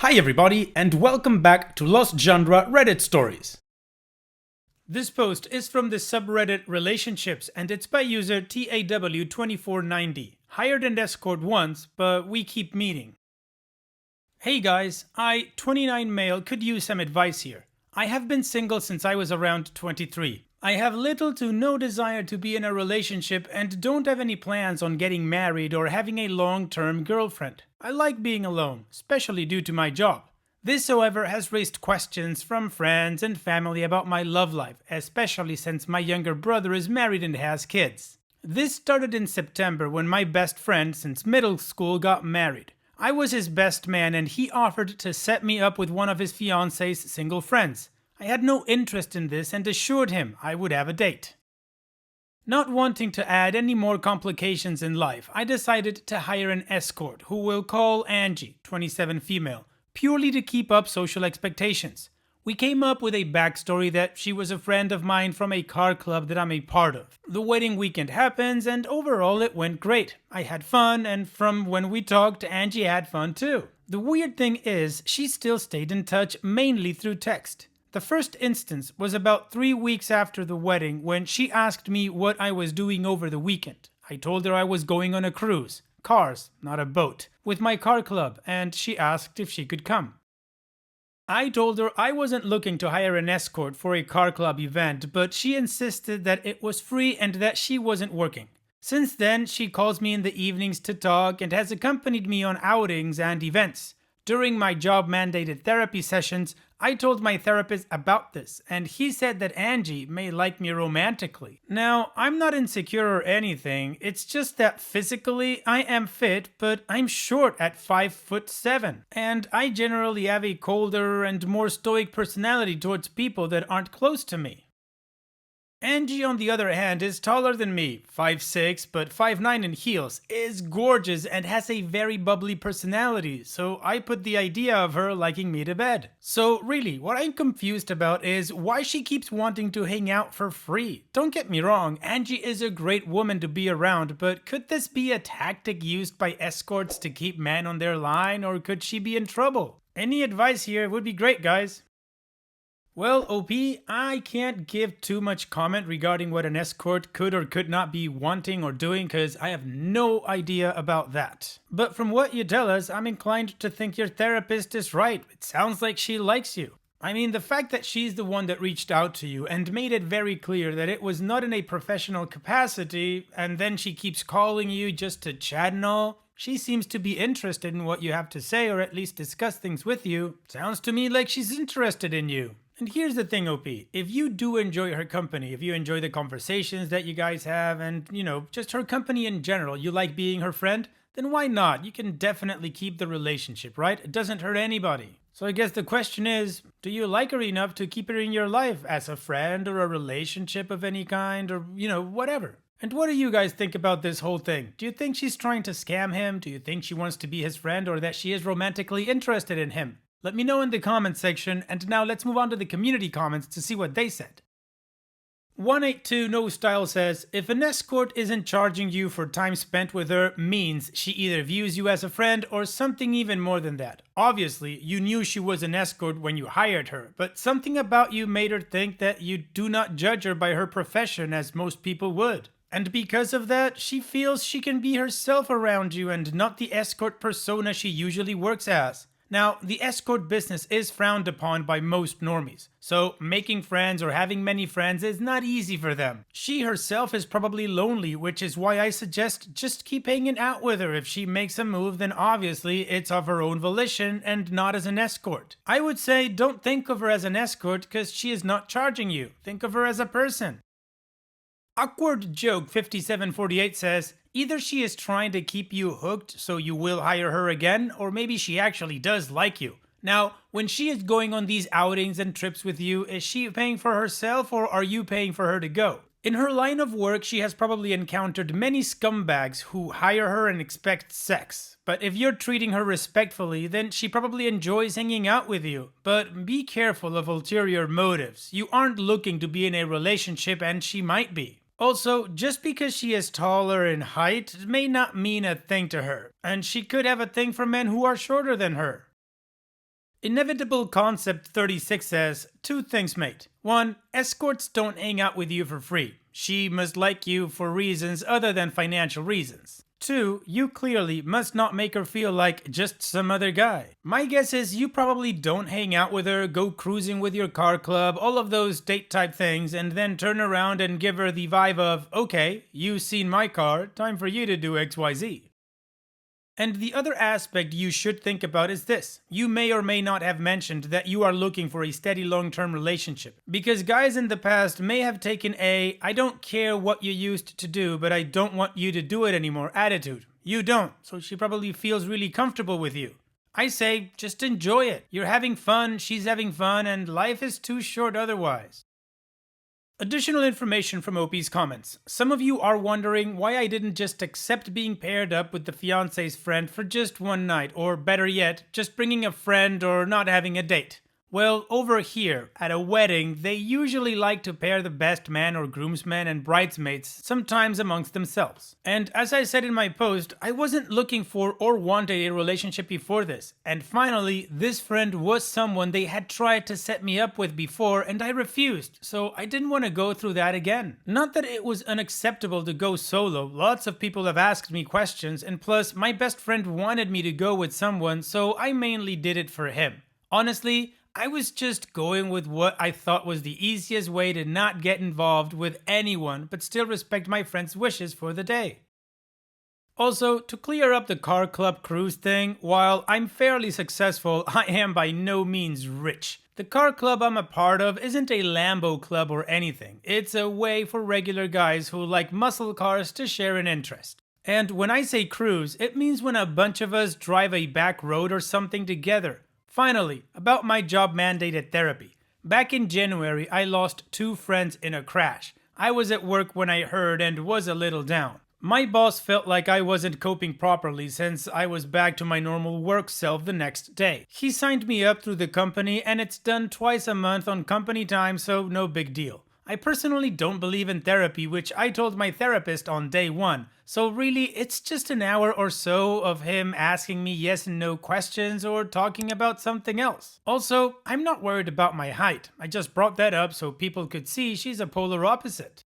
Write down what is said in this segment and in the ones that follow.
Hi everybody, and welcome back to Lost Genre Reddit Stories. This post is from the subreddit Relationships, and it's by user TAW2490. Hired an escort once, but we keep meeting. Hey guys, I, 29 male, could use some advice here. I have been single since I was around 23. I have little to no desire to be in a relationship and don't have any plans on getting married or having a long-term girlfriend. I like being alone, especially due to my job. This, however, has raised questions from friends and family about my love life, especially since my younger brother is married and has kids. This started in September when my best friend since middle school got married. I was his best man and he offered to set me up with one of his fiance's single friends. I had no interest in this and assured him I would have a date. Not wanting to add any more complications in life, I decided to hire an escort who we'll call Angie, 27 female, purely to keep up social expectations. We came up with a backstory that she was a friend of mine from a car club that I'm a part of. The wedding weekend happens and overall it went great. I had fun and from when we talked, Angie had fun too. The weird thing is, she still stayed in touch mainly through text. The first instance was about 3 weeks after the wedding when she asked me what I was doing over the weekend. I told her I was going on a cruise, cars, not a boat, with my car club, and she asked if she could come. I told her I wasn't looking to hire an escort for a car club event, but she insisted that it was free and that she wasn't working. Since then, she calls me in the evenings to talk and has accompanied me on outings and events. During my job-mandated therapy sessions, I told my therapist about this, and he said that Angie may like me romantically. Now, I'm not insecure or anything, it's just that physically I am fit, but I'm short at 5'7", and I generally have a colder and more stoic personality towards people that aren't close to me. Angie, on the other hand, is taller than me, 5'6", but 5'9" in heels, is gorgeous and has a very bubbly personality, so I put the idea of her liking me to bed. So really, what I'm confused about is why she keeps wanting to hang out for free. Don't get me wrong, Angie is a great woman to be around, but could this be a tactic used by escorts to keep men on their line, or could she be in trouble? Any advice here would be great, guys. Well, OP, I can't give too much comment regarding what an escort could or could not be wanting or doing because I have no idea about that. But from what you tell us, I'm inclined to think your therapist is right. It sounds like she likes you. I mean, the fact that she's the one that reached out to you and made it very clear that it was not in a professional capacity, and then she keeps calling you just to chat and all, she seems to be interested in what you have to say or at least discuss things with you. Sounds to me like she's interested in you. And here's the thing, OP, if you do enjoy her company, if you enjoy the conversations that you guys have and, just her company in general, you like being her friend, then why not? You can definitely keep the relationship, right? It doesn't hurt anybody. So I guess the question is, do you like her enough to keep her in your life as a friend or a relationship of any kind or, whatever? And what do you guys think about this whole thing? Do you think she's trying to scam him? Do you think she wants to be his friend or that she is romantically interested in him? Let me know in the comments section, and now let's move on to the community comments to see what they said. 182 No Style says, if an escort isn't charging you for time spent with her, means she either views you as a friend or something even more than that. Obviously, you knew she was an escort when you hired her, but something about you made her think that you do not judge her by her profession as most people would. And because of that, she feels she can be herself around you and not the escort persona she usually works as. Now, the escort business is frowned upon by most normies, so making friends or having many friends is not easy for them. She herself is probably lonely, which is why I suggest just keep hanging out with her. If she makes a move, then obviously it's of her own volition and not as an escort. I would say don't think of her as an escort because she is not charging you. Think of her as a person. Awkward Joke 5748 says, either she is trying to keep you hooked so you will hire her again, or maybe she actually does like you. Now, when she is going on these outings and trips with you, is she paying for herself or are you paying for her to go? In her line of work, she has probably encountered many scumbags who hire her and expect sex. But if you're treating her respectfully, then she probably enjoys hanging out with you. But be careful of ulterior motives. You aren't looking to be in a relationship and she might be. Also, just because she is taller in height may not mean a thing to her, and she could have a thing for men who are shorter than her. Inevitable Concept 36 says, two things, mate. 1. Escorts don't hang out with you for free. She must like you for reasons other than financial reasons. 2. You clearly must not make her feel like just some other guy. My guess is you probably don't hang out with her, go cruising with your car club, all of those date type things, and then turn around and give her the vibe of, okay, you've seen my car, time for you to do XYZ. And the other aspect you should think about is this. You may or may not have mentioned that you are looking for a steady long-term relationship. Because guys in the past may have taken a, I don't care what you used to do, but I don't want you to do it anymore attitude. You don't, so she probably feels really comfortable with you. I say, just enjoy it. You're having fun, she's having fun, and life is too short otherwise. Additional information from OP's comments. Some of you are wondering why I didn't just accept being paired up with the fiance's friend for just one night, or better yet, just bringing a friend or not having a date. Well, over here, at a wedding, they usually like to pair the best man or groomsmen and bridesmaids, sometimes amongst themselves. And as I said in my post, I wasn't looking for or wanted a relationship before this. And finally, this friend was someone they had tried to set me up with before and I refused, so I didn't want to go through that again. Not that it was unacceptable to go solo, lots of people have asked me questions, and plus, my best friend wanted me to go with someone, so I mainly did it for him. Honestly, I was just going with what I thought was the easiest way to not get involved with anyone but still respect my friend's wishes for the day. Also, to clear up the car club cruise thing, while I'm fairly successful, I am by no means rich. The car club I'm a part of isn't a Lambo club or anything. It's a way for regular guys who like muscle cars to share an interest. And when I say cruise, it means when a bunch of us drive a back road or something together. Finally, about my job mandated therapy. Back in January, I lost 2 friends in a crash. I was at work when I heard and was a little down. My boss felt like I wasn't coping properly since I was back to my normal work self the next day. He signed me up through the company and it's done twice a month on company time, so no big deal. I personally don't believe in therapy, which I told my therapist on day 1. So really, it's just an hour or so of him asking me yes and no questions or talking about something else. Also, I'm not worried about my height. I just brought that up so people could see she's a polar opposite.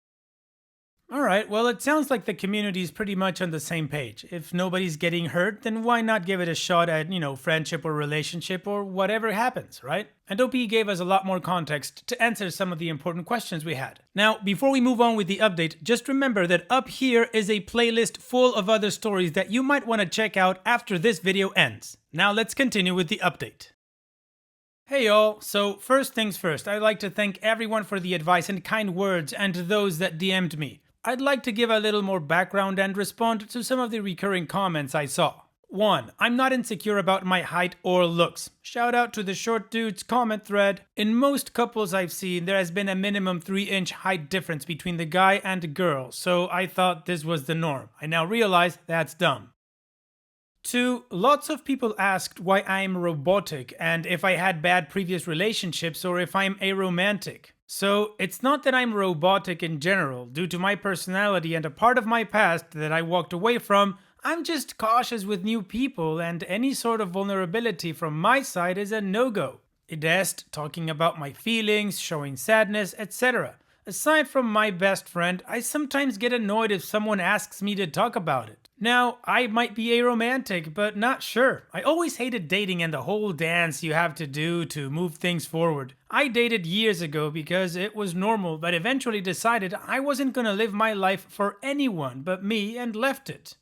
Alright, well it sounds like the community's pretty much on the same page. If nobody's getting hurt, then why not give it a shot at, friendship or relationship or whatever happens, right? And OP gave us a lot more context to answer some of the important questions we had. Now, before we move on with the update, just remember that up here is a playlist full of other stories that you might want to check out after this video ends. Now let's continue with the update. Hey y'all, so first things first, I'd like to thank everyone for the advice and kind words and those that DM'd me. I'd like to give a little more background and respond to some of the recurring comments I saw. 1. I'm not insecure about my height or looks. Shout out to the short dudes comment thread. In most couples I've seen, there has been a minimum 3-inch height difference between the guy and girl, so I thought this was the norm. I now realize that's dumb. 2. Lots of people asked why I'm robotic and if I had bad previous relationships or if I'm aromantic. So, it's not that I'm robotic in general. Due to my personality and a part of my past that I walked away from, I'm just cautious with new people and any sort of vulnerability from my side is a no-go. Idest, talking about my feelings, showing sadness, etc. Aside from my best friend, I sometimes get annoyed if someone asks me to talk about it. Now, I might be aromantic, but not sure. I always hated dating and the whole dance you have to do to move things forward. I dated years ago because it was normal, but eventually decided I wasn't gonna live my life for anyone but me and left it.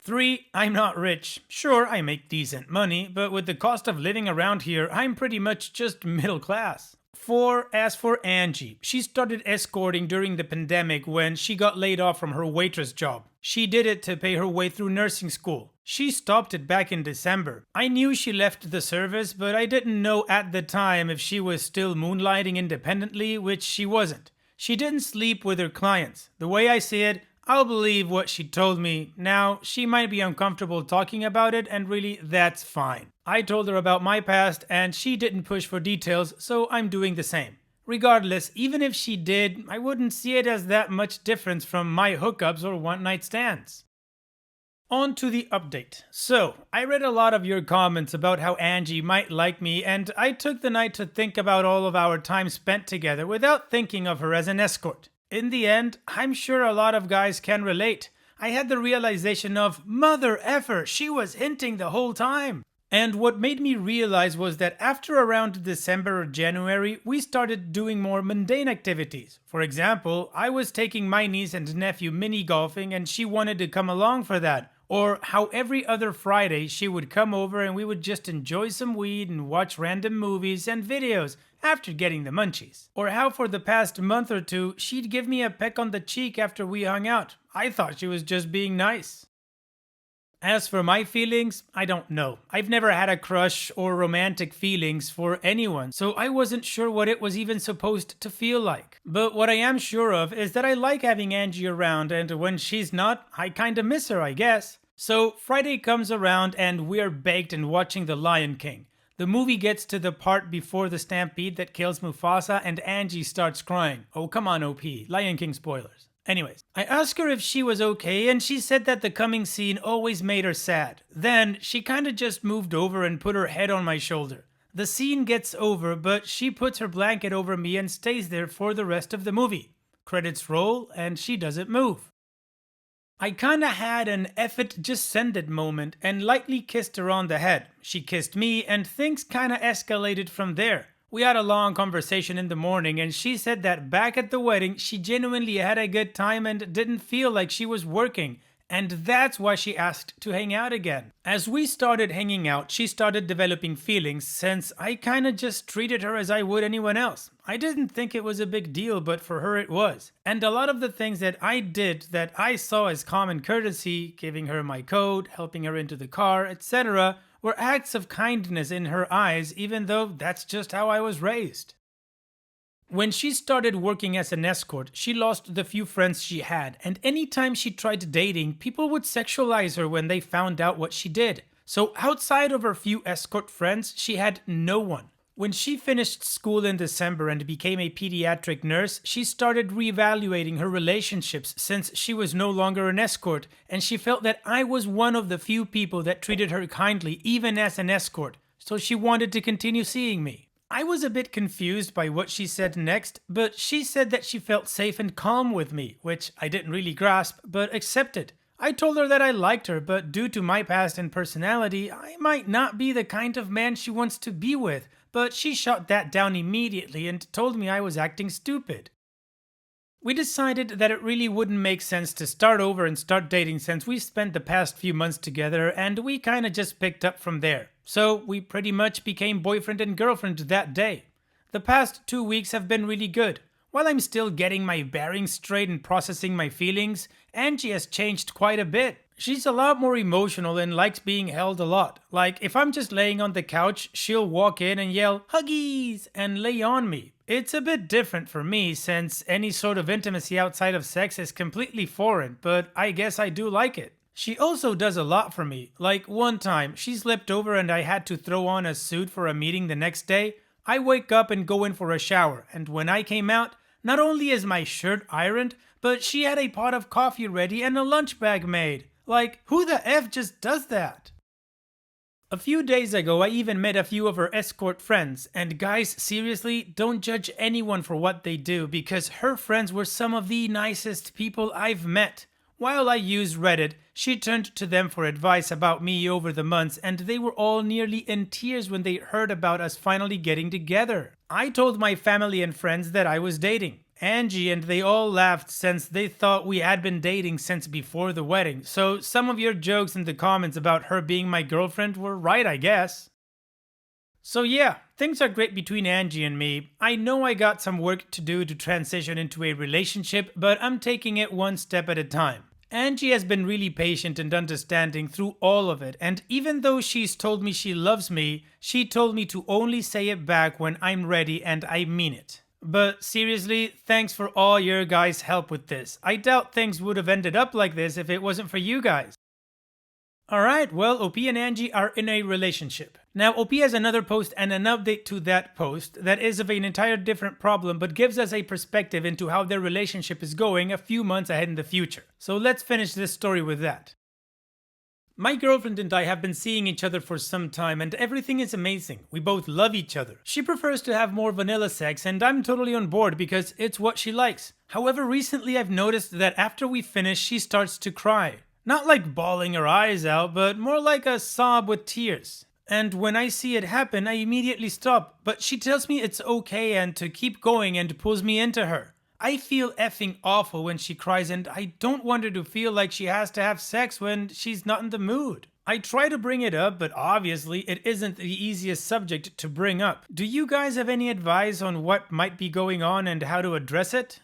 3. I'm not rich. Sure, I make decent money, but with the cost of living around here, I'm pretty much just middle class. 4. As for Angie, she started escorting during the pandemic when she got laid off from her waitress job. She did it to pay her way through nursing school. She stopped it back in December. I knew she left the service, but I didn't know at the time if she was still moonlighting independently, which she wasn't. She didn't sleep with her clients. The way I see it, I'll believe what she told me. Now, she might be uncomfortable talking about it, and really, that's fine. I told her about my past, and she didn't push for details, so I'm doing the same. Regardless, even if she did, I wouldn't see it as that much difference from my hookups or one-night stands. On to the update. So, I read a lot of your comments about how Angie might like me, and I took the night to think about all of our time spent together without thinking of her as an escort. In the end, I'm sure a lot of guys can relate. I had the realization of, mother effer, she was hinting the whole time. And what made me realize was that after around December or January, we started doing more mundane activities. For example, I was taking my niece and nephew mini golfing and she wanted to come along for that. Or how every other Friday she would come over and we would just enjoy some weed and watch random movies and videos after getting the munchies. Or how for the past month or two she'd give me a peck on the cheek after we hung out. I thought she was just being nice. As for my feelings, I don't know. I've never had a crush or romantic feelings for anyone, so I wasn't sure what it was even supposed to feel like. But what I am sure of is that I like having Angie around, and when she's not, I kinda miss her, I guess. So Friday comes around and we're baked and watching The Lion King. The movie gets to the part before the stampede that kills Mufasa and Angie starts crying. Oh, come on, OP. Lion King spoilers. Anyways, I asked her if she was okay and she said that the coming scene always made her sad. Then, she kinda just moved over and put her head on my shoulder. The scene gets over, but she puts her blanket over me and stays there for the rest of the movie. Credits roll and she doesn't move. I kinda had an F it, just send it moment and lightly kissed her on the head. She kissed me and things kinda escalated from there. We had a long conversation in the morning and she said that back at the wedding she genuinely had a good time and didn't feel like she was working, and that's why she asked to hang out again. As we started hanging out, she started developing feelings since I kinda just treated her as I would anyone else. I didn't think it was a big deal, but for her it was. And a lot of the things that I did that I saw as common courtesy, giving her my coat, helping her into the car, etc., were acts of kindness in her eyes, even though that's just how I was raised. When she started working as an escort, she lost the few friends she had, and anytime she tried dating, people would sexualize her when they found out what she did. So outside of her few escort friends, she had no one. When she finished school in December and became a pediatric nurse, she started reevaluating her relationships since she was no longer an escort, and she felt that I was one of the few people that treated her kindly even as an escort, so she wanted to continue seeing me. I was a bit confused by what she said next, but she said that she felt safe and calm with me, which I didn't really grasp, but accepted. I told her that I liked her, but due to my past and personality, I might not be the kind of man she wants to be with, but she shot that down immediately and told me I was acting stupid. We decided that it really wouldn't make sense to start over and start dating since we spent the past few months together and we kinda just picked up from there. So we pretty much became boyfriend and girlfriend that day. The past 2 weeks have been really good. While I'm still getting my bearings straight and processing my feelings, Angie has changed quite a bit. She's a lot more emotional and likes being held a lot. Like, if I'm just laying on the couch, she'll walk in and yell, "Huggies!" and lay on me. It's a bit different for me since any sort of intimacy outside of sex is completely foreign, but I guess I do like it. She also does a lot for me. Like one time, she slept over and I had to throw on a suit for a meeting the next day. I wake up and go in for a shower, and when I came out, not only is my shirt ironed, but she had a pot of coffee ready and a lunch bag made. Like, who the F just does that? A few days ago, I even met a few of her escort friends, and guys, seriously, don't judge anyone for what they do because her friends were some of the nicest people I've met. While I used Reddit, she turned to them for advice about me over the months, and they were all nearly in tears when they heard about us finally getting together. I told my family and friends that I was dating Angie, and they all laughed since they thought we had been dating since before the wedding, so some of your jokes in the comments about her being my girlfriend were right, I guess. So yeah, things are great between Angie and me. I know I got some work to do to transition into a relationship, but I'm taking it one step at a time. Angie has been really patient and understanding through all of it, and even though she's told me she loves me, she told me to only say it back when I'm ready, and I mean it. But seriously, thanks for all your guys' help with this. I doubt things would have ended up like this if it wasn't for you guys. Alright, well, OP and Angie are in a relationship. Now, OP has another post and an update to that post that is of an entire different problem but gives us a perspective into how their relationship is going a few months ahead in the future. So let's finish this story with that. My girlfriend and I have been seeing each other for some time and everything is amazing. We both love each other. She prefers to have more vanilla sex and I'm totally on board because it's what she likes. However, recently I've noticed that after we finish, she starts to cry. Not like bawling her eyes out, but more like a sob with tears. And when I see it happen, I immediately stop, but she tells me it's okay and to keep going and pulls me into her. I feel effing awful when she cries and I don't want her to feel like she has to have sex when she's not in the mood. I try to bring it up, but obviously it isn't the easiest subject to bring up. Do you guys have any advice on what might be going on and how to address it?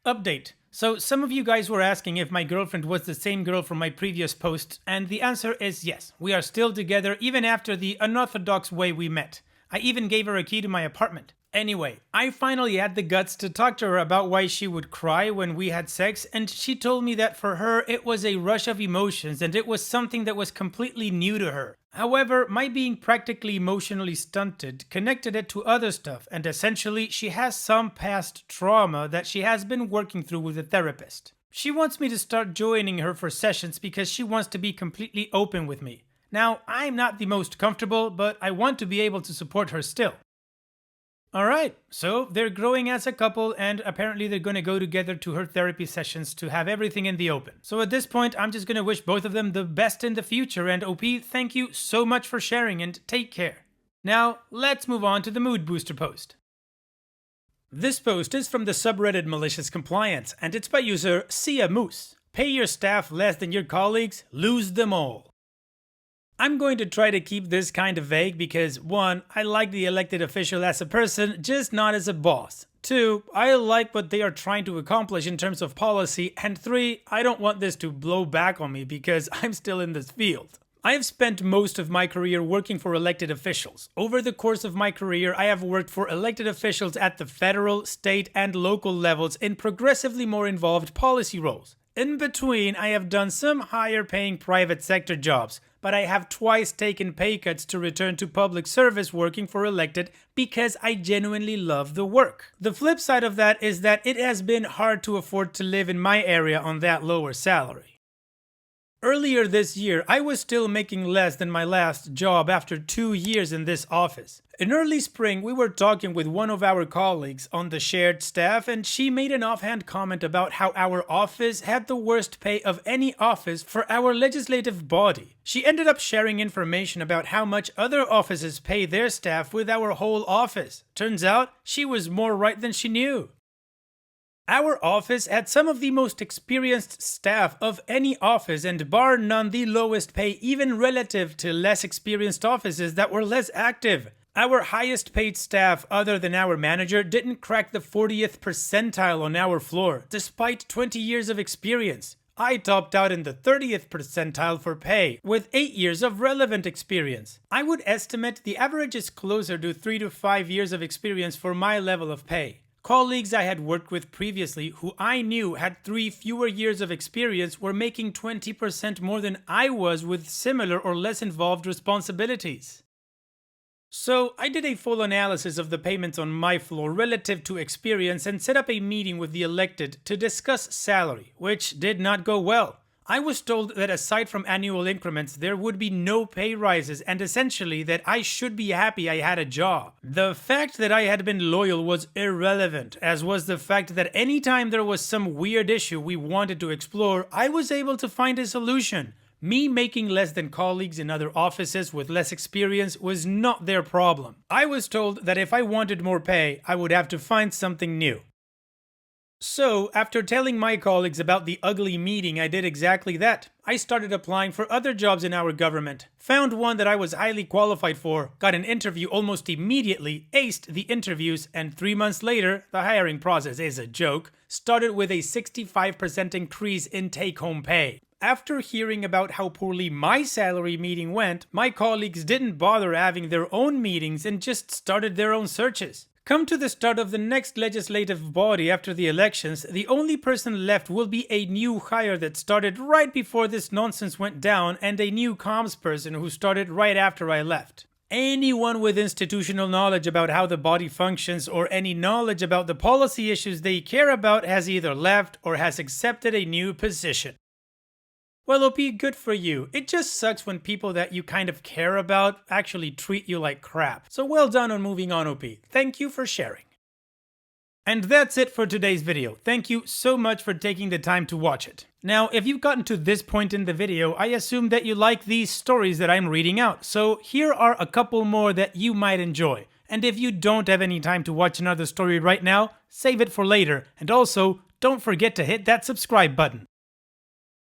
Update. So some of you guys were asking if my girlfriend was the same girl from my previous post, and the answer is yes. We are still together even after the unorthodox way we met. I even gave her a key to my apartment. Anyway, I finally had the guts to talk to her about why she would cry when we had sex, and she told me that for her it was a rush of emotions and it was something that was completely new to her. However, my being practically emotionally stunted connected it to other stuff, and essentially she has some past trauma that she has been working through with a therapist. She wants me to start joining her for sessions because she wants to be completely open with me. Now, I'm not the most comfortable, but I want to be able to support her still. Alright, so they're growing as a couple and apparently they're gonna go together to her therapy sessions to have everything in the open. So at this point, I'm just gonna wish both of them the best in the future, and OP, thank you so much for sharing and take care. Now, let's move on to the mood booster post. This post is from the subreddit Malicious Compliance and it's by user Sia Moose. Pay your staff less than your colleagues, lose them all. I'm going to try to keep this kind of vague because 1. I like the elected official as a person, just not as a boss. 2. I like what they are trying to accomplish in terms of policy. And 3. I don't want this to blow back on me because I'm still in this field. I have spent most of my career working for elected officials. Over the course of my career, I have worked for elected officials at the federal, state, and local levels in progressively more involved policy roles. In between, I have done some higher paying private sector jobs, but I have twice taken pay cuts to return to public service working for elected because I genuinely love the work. The flip side of that is that it has been hard to afford to live in my area on that lower salary. Earlier this year, I was still making less than my last job after 2 years in this office. In early spring, we were talking with one of our colleagues on the shared staff, and she made an offhand comment about how our office had the worst pay of any office for our legislative body. She ended up sharing information about how much other offices pay their staff with our whole office. Turns out, she was more right than she knew. Our office had some of the most experienced staff of any office and bar none the lowest pay even relative to less experienced offices that were less active. Our highest paid staff other than our manager didn't crack the 40th percentile on our floor, despite 20 years of experience. I topped out in the 30th percentile for pay, with 8 years of relevant experience. I would estimate the average is closer to 3 to 5 years of experience for my level of pay. Colleagues I had worked with previously who I knew had 3 fewer years of experience were making 20% more than I was with similar or less involved responsibilities. So I did a full analysis of the payments on my floor relative to experience and set up a meeting with the elected to discuss salary, which did not go well. I was told that aside from annual increments, there would be no pay rises and essentially that I should be happy I had a job. The fact that I had been loyal was irrelevant, as was the fact that anytime there was some weird issue we wanted to explore, I was able to find a solution. Me making less than colleagues in other offices with less experience was not their problem. I was told that if I wanted more pay, I would have to find something new. So, after telling my colleagues about the ugly meeting, I did exactly that. I started applying for other jobs in our government, found one that I was highly qualified for, got an interview almost immediately, aced the interviews, and 3 months later, the hiring process is a joke, started with a 65% increase in take-home pay. After hearing about how poorly my salary meeting went, my colleagues didn't bother having their own meetings and just started their own searches. Come to the start of the next legislative body after the elections, the only person left will be a new hire that started right before this nonsense went down and a new comms person who started right after I left. Anyone with institutional knowledge about how the body functions or any knowledge about the policy issues they care about has either left or has accepted a new position. Well, OP, good for you. It just sucks when people that you kind of care about actually treat you like crap. So well done on moving on, OP. Thank you for sharing. And that's it for today's video. Thank you so much for taking the time to watch it. Now, if you've gotten to this point in the video, I assume that you like these stories that I'm reading out, so here are a couple more that you might enjoy. And if you don't have any time to watch another story right now, save it for later, and also, don't forget to hit that subscribe button.